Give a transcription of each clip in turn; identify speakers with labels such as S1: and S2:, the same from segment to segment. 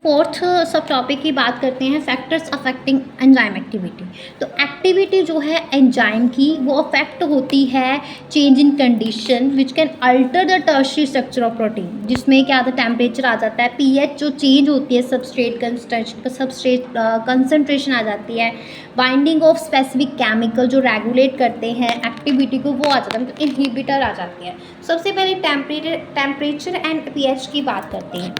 S1: Fourth सब topic की बात करते हैं, फैक्टर्स अफेक्टिंग एंजाइम एक्टिविटी। तो एक्टिविटी जो है एंजाइम की वो अफेक्ट होती है change in condition which can alter the tertiary structure of protein, जिसमें क्या आता है टेम्परेचर आ जाता है, पीएच जो चेंज होती है, सबस्ट्रेट कंसंट्रेशन आ जाती है, बाइंडिंग ऑफ स्पेसिफिक केमिकल जो रेगुलेट करते हैं एक्टिविटी को वो आ जाता है, मतलब इनहिबिटर आ जाती है। सबसे पहले टेम्परेचर एंड पीएच की बात करते हैं।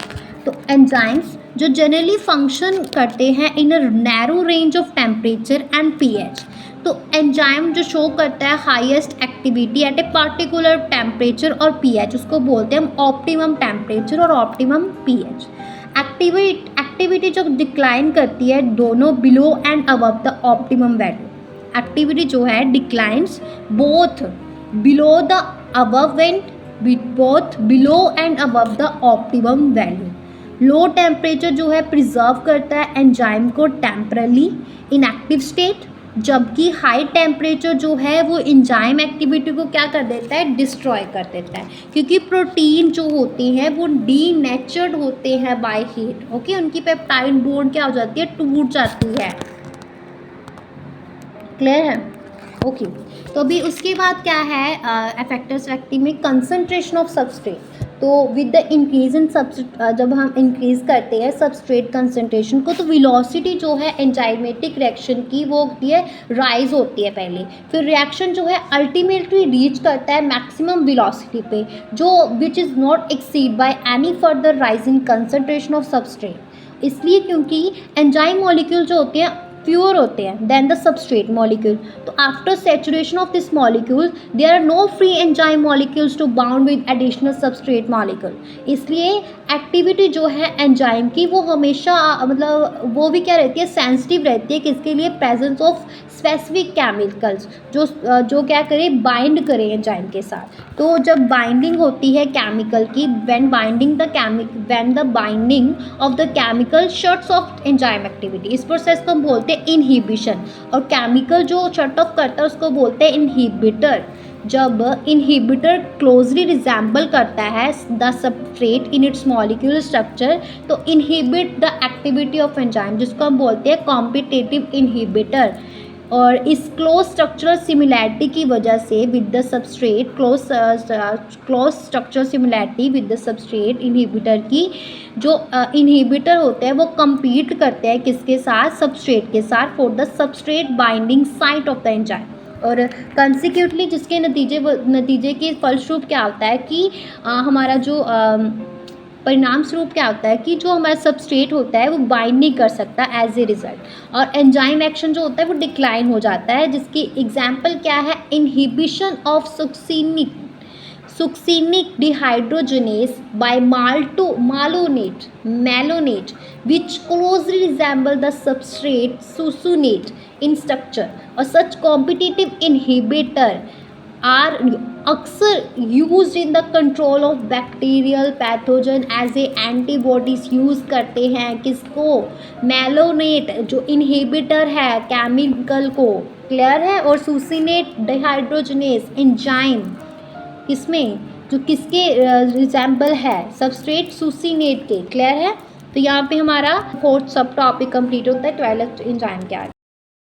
S1: तो एंजाइम्स जो जनरली फंक्शन करते हैं in a narrow range of temperature and pH. तो एंजाइम जो शो करता है highest activity at a particular temperature और पीएच, उसको बोलते हैं हम ऑप्टिमम टेम्परेचर और ऑप्टिमम पीएच। एक्टिविटी जो डिक्लाइन करती है दोनों below and above the optimum value. Activity जो है declines both below the above and both below and above the optimum value. Low temperature जो है प्रिजर्व करता है एंजाइम को टेम्परली इन एक्टिव स्टेट, जबकि हाई टेम्परेचर जो है वो एंजाइम एक्टिविटी को क्या कर देता है, डिस्ट्रॉय कर देता है, क्योंकि प्रोटीन जो होते हैं वो डीनेचर्ड होते हैं बाय हीट। ओके, उनकी पेप्टाइड बॉन्ड क्या हो जाती है, टूट जाती है। क्लियर है? ओके, तो अभी उसके बाद क्या है फैक्टर्स एक्टिव में कंसंट्रेशन ऑफ सबस्ट्रेट। तो विद द इंक्रीज इन जब हम इंक्रीज करते हैं सबस्ट्रेट कंसंट्रेशन को, तो वेलोसिटी जो है एंजाइमेटिक रिएक्शन की वो होती है राइज होती है पहले, फिर रिएक्शन जो है अल्टीमेटली रीच करता है मैक्सिमम वेलोसिटी पे, जो which is not exceed by any further rise in concentration of substrate. इसलिए क्योंकि एंजाइम मॉलिक्यूल जो होते हैं प्योर होते हैं देन द सबस्ट्रेट मॉलिक्यूल। तो after saturation of this molecule there are no free enzyme molecules to bound with additional substrate molecule. इसलिए activity जो है एंजाइम की वो हमेशा मतलब वो भी क्या रहती है, सेंसिटिव रहती है किसके लिए, प्रेजेंस ऑफ स्पेसिफिक केमिकल्स जो क्या करें, बाइंड करें एंजाइम के साथ। तो जब बाइंडिंग होती है केमिकल की, when the binding of the chemical shuts of enzyme activity, इस प्रोसेस को हम बोलते हैं इनहिबिशन। और केमिकल जो शट ऑफ करता है उसको बोलते हैं इनहिबिटर। जब इनहिबिटर क्लोजली रिजेंबल करता है the substrate in its molecular structure, तो inhibit the activity of enzyme, जिसको हम बोलते हैं कॉम्पिटिटिव इनहिबिटर। और इस क्लोज स्ट्रक्चरल सिमिलैरिटी की वजह से with the substrate, close structural similarity with the substrate inhibitor की, जो इनहिबिटर होते हैं वो compete करते हैं किसके साथ, सबस्ट्रेट के साथ, for the substrate binding site of the enzyme. और कंसिक्यूटली जिसके नतीजे के फलस्वरूप क्या होता है कि हमारा जो परिणाम स्वरूप क्या होता है कि जो हमारा सबस्ट्रेट होता है वो बाइंड नहीं कर सकता एज ए रिजल्ट, और एंजाइम एक्शन जो होता है वो डिक्लाइन हो जाता है, जिसकी एग्जांपल क्या है, inhibition of succinic dehydrogenase by malonate which closely resemble the substrate succinate in structure, और such competitive inhibitor are अक्सर use in the control of bacterial pathogen as a antibodies use करते हैं किसको, मेलोनेट जो inhibitor है chemical को। Clear है? और सुसिनेट डिहाइड्रोजनेस एंजाइम किसमें, जो किसके रिजेंबल है, सबस्ट्रेट सुसिनेट के। क्लियर है? तो यहाँ पे हमारा फोर्थ सब टॉपिक कंप्लीट होता है 12th एंजाइम के आगे।